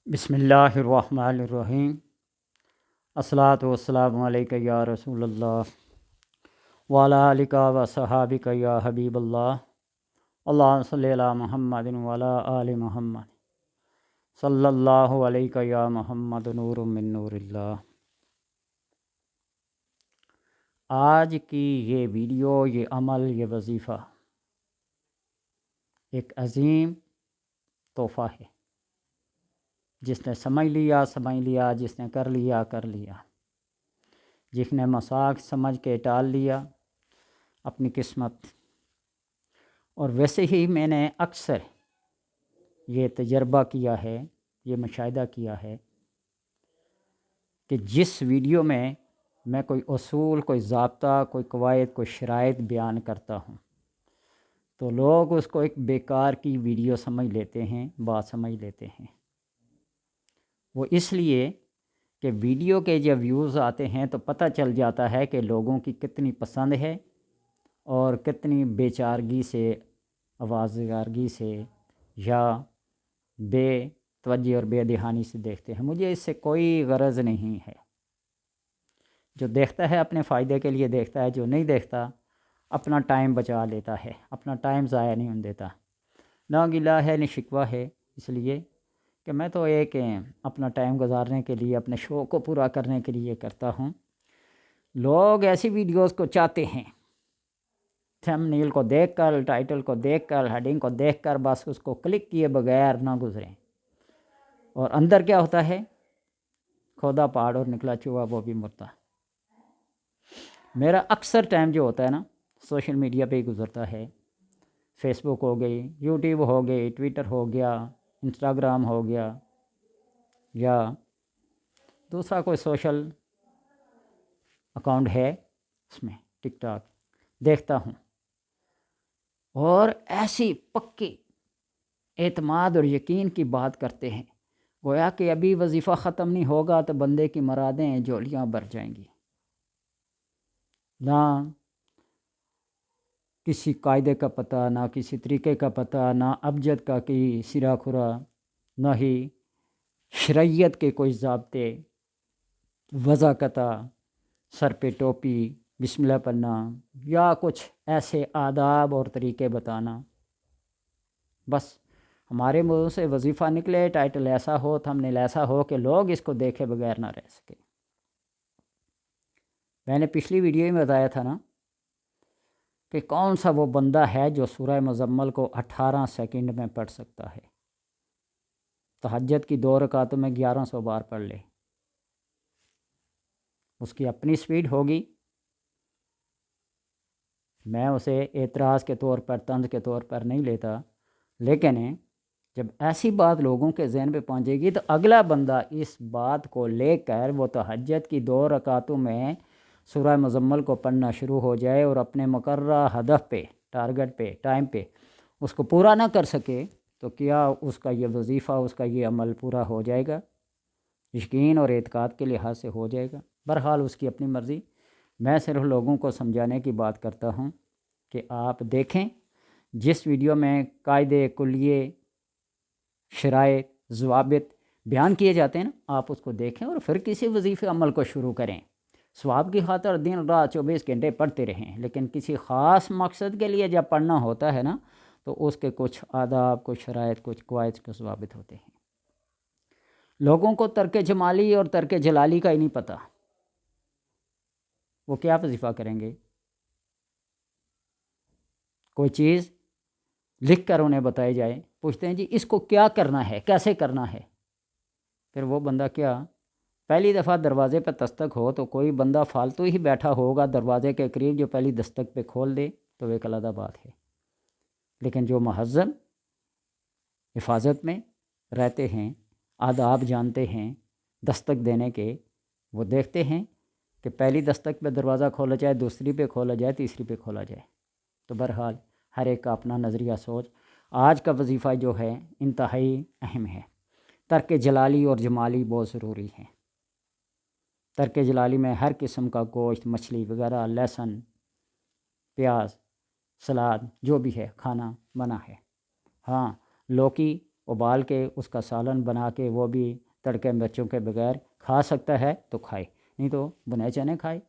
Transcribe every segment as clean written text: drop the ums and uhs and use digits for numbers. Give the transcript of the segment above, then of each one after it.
بسم اللہ الرحمن الرحیم۔ الصلاۃ والسلام علیکہ یا رسول اللہ وعلی آلکہ و صحابکہ یا حبیب اللہ۔ اللہم صلی علی محمد وعلی آل محمد صلی اللہ علیکہ یا محمد نور من نور اللہ۔ آج کی یہ ویڈیو، یہ عمل، یہ وظیفہ ایک عظیم تحفہ ہے۔ جس نے سمجھ لیا، جس نے کر لیا، جس نے مساق سمجھ کے ٹال لیا اپنی قسمت۔ اور ویسے ہی میں نے اکثر یہ تجربہ کیا ہے، یہ مشاہدہ کیا ہے کہ جس ویڈیو میں میں کوئی اصول، کوئی ضابطہ، کوئی قواعد، کوئی شرائط بیان کرتا ہوں تو لوگ اس کو ایک بیکار کی ویڈیو سمجھ لیتے ہیں، بات سمجھ لیتے ہیں۔ وہ اس لیے کہ ویڈیو کے جب ویوز آتے ہیں تو پتہ چل جاتا ہے کہ لوگوں کی کتنی پسند ہے اور کتنی بے چارگی سے، آوازگارگی سے یا بے توجہ اور بے دہانی سے دیکھتے ہیں۔ مجھے اس سے کوئی غرض نہیں ہے۔ جو دیکھتا ہے اپنے فائدے کے لیے دیکھتا ہے، جو نہیں دیکھتا اپنا ٹائم بچا لیتا ہے، اپنا ٹائم ضائع نہیں ہونے دیتا۔ نہ گلہ ہے نہ شکوہ ہے، اس لیے کہ میں تو ایک اپنا ٹائم گزارنے کے لیے، اپنے شوق کو پورا کرنے کے لیے کرتا ہوں۔ لوگ ایسی ویڈیوز کو چاہتے ہیں، تھمبنیل کو دیکھ کر، ٹائٹل کو دیکھ کر، ہیڈنگ کو دیکھ کر بس اس کو کلک کیے بغیر نہ گزریں، اور اندر کیا ہوتا ہے؟ کھودا پہاڑ اور نکلا چوہا وہ بھی مرتا۔ میرا اکثر ٹائم جو ہوتا ہے نا، سوشل میڈیا پہ ہی گزرتا ہے۔ فیس بک ہو گئی، یوٹیوب ہو گئی، ٹویٹر ہو گیا، انسٹاگرام ہو گیا، یا دوسرا کوئی سوشل اکاؤنٹ ہے، اس میں ٹک ٹاک دیکھتا ہوں۔ اور ایسی پکی اعتماد اور یقین کی بات کرتے ہیں گویا کہ ابھی وظیفہ ختم نہیں ہوگا تو بندے کی مرادیں جولیاں بھر جائیں گی۔ نہ کسی قاعدے کا پتہ، نہ کسی طریقے کا پتہ، نہ ابجد کا کوئی سرا کھرا، نہ ہی شرعیت کے کوئی ضابطے، وضاقتہ، سر پہ ٹوپی، بسم اللہ پڑھنا، یا کچھ ایسے آداب اور طریقے بتانا۔ بس ہمارے منہ سے وظیفہ نکلے، ٹائٹل ایسا ہو، تھمبنیل ایسا ہو کہ لوگ اس کو دیکھے بغیر نہ رہ سکے۔ میں نے پچھلی ویڈیو میں بتایا تھا نا کہ کون سا وہ بندہ ہے جو سورہ مزمل کو 18 سیکنڈ میں پڑھ سکتا ہے۔ تہجد کی 2 رکعتوں میں 1100 بار پڑھ لے۔ اس کی اپنی سپیڈ ہوگی، میں اسے اعتراض کے طور پر، طنز کے طور پر نہیں لیتا، لیکن جب ایسی بات لوگوں کے ذہن پہ پہنچے گی تو اگلا بندہ اس بات کو لے کر وہ تہجد کی 2 رکعتوں میں سورہ مزمل کو پڑھنا شروع ہو جائے اور اپنے مقررہ ہدف پہ، ٹارگٹ پہ، ٹائم پہ اس کو پورا نہ کر سکے تو کیا اس کا یہ وظیفہ، اس کا یہ عمل پورا ہو جائے گا؟ یقین اور اعتقاد کے لحاظ سے ہو جائے گا؟ بہرحال اس کی اپنی مرضی۔ میں صرف لوگوں کو سمجھانے کی بات کرتا ہوں کہ آپ دیکھیں، جس ویڈیو میں قاعدے، کلیے، شرائط، ضوابط بیان کیے جاتے ہیں نا، آپ اس کو دیکھیں اور پھر کسی وظیفے عمل کو شروع کریں۔ ثواب کی خاطر دن رات 24 گھنٹے پڑھتے رہیں، لیکن کسی خاص مقصد کے لیے جب پڑھنا ہوتا ہے نا تو اس کے کچھ آداب، کچھ شرائط، کچھ قواعد، کچھ ضوابط ہوتے ہیں۔ لوگوں کو ترک جمالی اور ترک جلالی کا ہی نہیں پتہ، وہ کیا وظیفہ کریں گے؟ کوئی چیز لکھ کر انہیں بتائی جائے، پوچھتے ہیں جی اس کو کیا کرنا ہے، کیسے کرنا ہے؟ پھر وہ بندہ کیا پہلی دفعہ دروازے پہ دستک ہو تو کوئی بندہ فالتو ہی بیٹھا ہوگا دروازے کے قریب جو پہلی دستک پہ کھول دے تو ایک علیحدہ بات ہے، لیکن جو مہذب حفاظت میں رہتے ہیں، آداب جانتے ہیں دستک دینے کے، وہ دیکھتے ہیں کہ پہلی دستک پہ دروازہ کھولا جائے، دوسری پہ کھولا جائے، تیسری پہ کھولا جائے۔ تو بہرحال ہر ایک کا اپنا نظریہ، سوچ۔ آج کا وظیفہ جو ہے انتہائی اہم ہے۔ ترک جلالی اور جمالی بہت ضروری ہے۔ ترک جلالی میں ہر قسم کا گوشت، مچھلی وغیرہ، لہسن، پیاز، سلاد جو بھی ہے کھانا منع ہے۔ ہاں، لوکی ابال کے اس کا سالن بنا کے وہ بھی تڑکے مرچوں کے بغیر کھا سکتا ہے تو کھائے، نہیں تو بنے چنے کھائے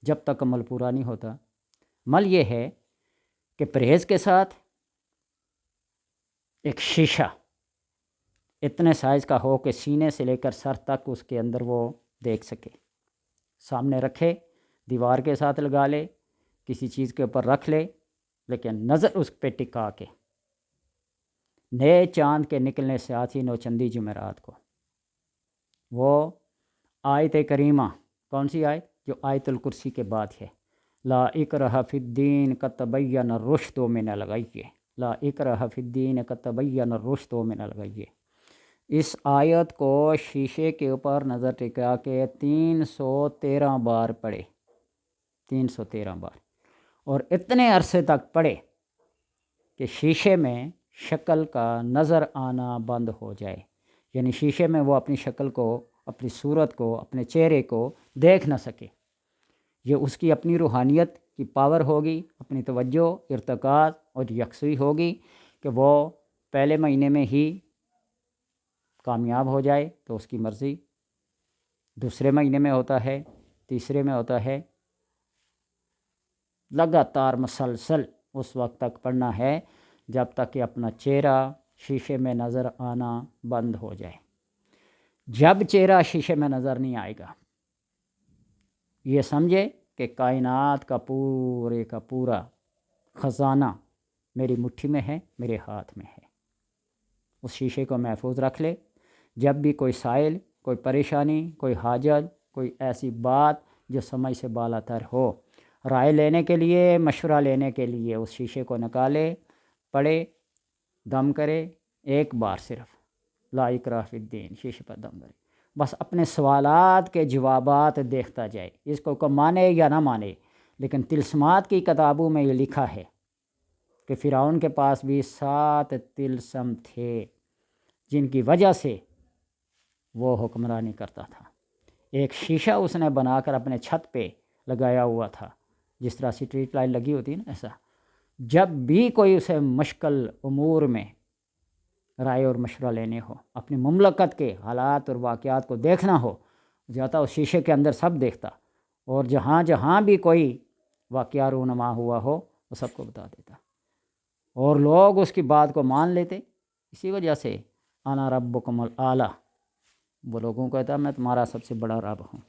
جب تک عمل پورا نہیں ہوتا۔ عمل یہ ہے کہ پرہیز کے ساتھ ایک شیشہ اتنے سائز کا ہو کہ سینے سے لے کر سر تک اس کے اندر وہ دیکھ سکے، سامنے رکھے، دیوار کے ساتھ لگا لے، کسی چیز کے اوپر رکھ لے، لیکن نظر اس پہ ٹکا کے نئے چاند کے نکلنے سے آتی نوچندی جمعرات کو وہ آیت کریمہ، کون سی آیت؟ جو آیت الکرسی کے بعد ہے، لا اکرہ فی الدین قد تبین الرشد من الغی، لا اکرہ فی الدین قد تبین الرشد من الغی۔ اس آیت کو شیشے کے اوپر نظر ٹکا کے 313 بار پڑھے، 313 بار، اور اتنے عرصے تک پڑھے کہ شیشے میں شکل کا نظر آنا بند ہو جائے، یعنی شیشے میں وہ اپنی شکل کو، اپنی صورت کو، اپنے چہرے کو دیکھ نہ سکے۔ یہ اس کی اپنی روحانیت کی پاور ہوگی، اپنی توجہ، ارتکاز اور یکسوئی ہوگی کہ وہ پہلے مہینے میں ہی کامیاب ہو جائے تو اس کی مرضی، دوسرے مہینے میں ہوتا ہے، تیسرے میں ہوتا ہے، لگاتار مسلسل اس وقت تک پڑھنا ہے جب تک کہ اپنا چہرہ شیشے میں نظر آنا بند ہو جائے۔ جب چہرہ شیشے میں نظر نہیں آئے گا، یہ سمجھے کہ کائنات کا پورے کا پورا خزانہ میری مٹھی میں ہے، میرے ہاتھ میں ہے۔ اس شیشے کو محفوظ رکھ لے، جب بھی کوئی سائل، کوئی پریشانی، کوئی حاجت، کوئی ایسی بات جو سمجھ سے بالا تر ہو، رائے لینے کے لیے، مشورہ لینے کے لیے اس شیشے کو نکالے، پڑھے، دم کرے، ایک بار صرف لا اکراہ فی الدین، شیشے پر دم کرے، بس اپنے سوالات کے جوابات دیکھتا جائے، اس کو مانے یا نہ مانے۔ لیکن طلسمات کی کتابوں میں یہ لکھا ہے کہ فرعون کے پاس بھی 7 طلسم تھے جن کی وجہ سے وہ حکمرانی کرتا تھا۔ ایک شیشہ اس نے بنا کر اپنے چھت پہ لگایا ہوا تھا، جس طرح سٹریٹ لائٹ لگی ہوتی ہے نا، ایسا جب بھی کوئی اسے مشکل امور میں رائے اور مشورہ لینے ہو، اپنی مملکت کے حالات اور واقعات کو دیکھنا ہو، جاتا اس شیشے کے اندر سب دیکھتا، اور جہاں جہاں بھی کوئی واقعہ رونما ہوا ہو وہ سب کو بتا دیتا، اور لوگ اس کی بات کو مان لیتے۔ اسی وجہ سے انا ربکم الاعلی، وہ لوگوں کو کہتا میں تمہارا سب سے بڑا رب ہوں۔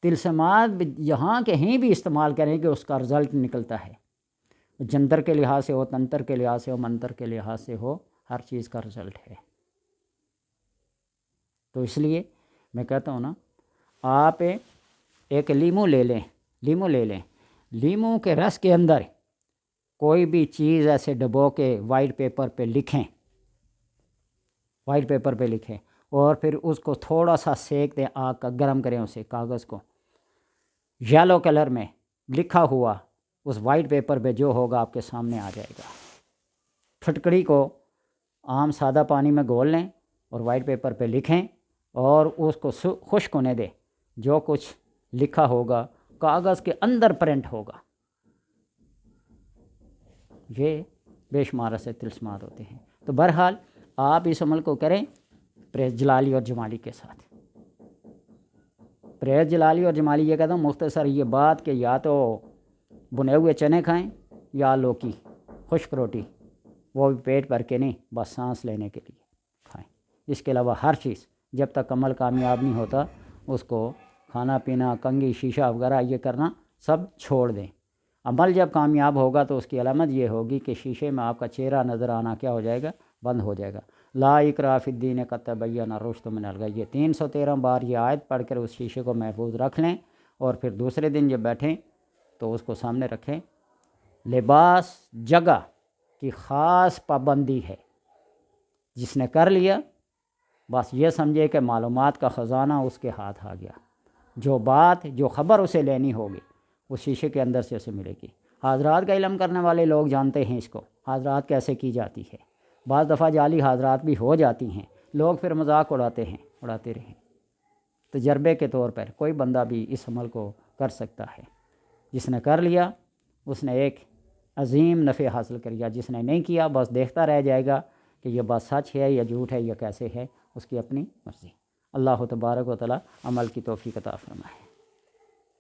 طلسمات یہاں کہیں بھی استعمال کریں کہ اس کا رزلٹ نکلتا ہے، جنتر کے لحاظ سے ہو، تنتر کے لحاظ سے ہو، منتر کے لحاظ سے ہو، ہر چیز کا رزلٹ ہے۔ تو اس لیے میں کہتا ہوں نا، آپ ایک لیمو لے لیں، لیمو کے رس کے اندر کوئی بھی چیز ایسے ڈبو کے وائٹ پیپر پہ لکھیں، اور پھر اس کو تھوڑا سا سیک دیں، آگ کا گرم کریں اسے، کاغذ کو، یلو کلر میں لکھا ہوا اس وائٹ پیپر پہ جو ہوگا آپ کے سامنے آ جائے گا۔ پھٹکڑی کو عام سادہ پانی میں گھول لیں اور وائٹ پیپر پہ لکھیں اور اس کو خشک ہونے دیں، جو کچھ لکھا ہوگا کاغذ کے اندر پرنٹ ہوگا۔ یہ بے شمار سے طلسمات ہوتے ہیں۔ تو بہرحال آپ اس عمل کو کریں پرہیز جلالی اور جمالی کے ساتھ۔ پرہیز جلالی اور جمالی یہ کہتا ہوں مختصر یہ بات کہ یا تو بنے ہوئے چنے کھائیں یا لوکی، خشک روٹی، وہ بھی پیٹ بھر کے نہیں، بس سانس لینے کے لیے کھائیں۔ اس کے علاوہ ہر چیز جب تک عمل کامیاب نہیں ہوتا اس کو کھانا پینا، کنگھی، شیشہ وغیرہ یہ کرنا سب چھوڑ دیں۔ عمل جب کامیاب ہوگا تو اس کی علامت یہ ہوگی کہ شیشے میں آپ کا چہرہ نظر آنا کیا ہو جائے گا؟ بند ہو جائے گا۔ لا اکراہ فی الدین قد تبین الرشد من الغی، 313 بار یہ آیت پڑھ کر اس شیشے کو محفوظ رکھ لیں، اور پھر دوسرے دن جب بیٹھیں تو اس کو سامنے رکھیں۔ لباس، جگہ کی خاص پابندی ہے، جس نے کر لیا بس یہ سمجھے کہ معلومات کا خزانہ اس کے ہاتھ آ گیا، جو بات، جو خبر اسے لینی ہوگی اس شیشے کے اندر سے اسے ملے گی۔ حاضرات کا علم کرنے والے لوگ جانتے ہیں اس کو، حاضرات کیسے کی جاتی ہے۔ بعض دفعہ جعلی حاضرات بھی ہو جاتی ہیں، لوگ پھر مذاق اڑاتے رہیں۔ تجربے کے طور پر کوئی بندہ بھی اس عمل کو کر سکتا ہے، جس نے کر لیا اس نے ایک عظیم نفع حاصل کر لیا، جس نے نہیں کیا بس دیکھتا رہ جائے گا کہ یہ بات سچ ہے یا جھوٹ ہے یا کیسے ہے، اس کی اپنی مرضی۔ اللہ تبارک و تعالی عمل کی توفیق عطا فرمائے۔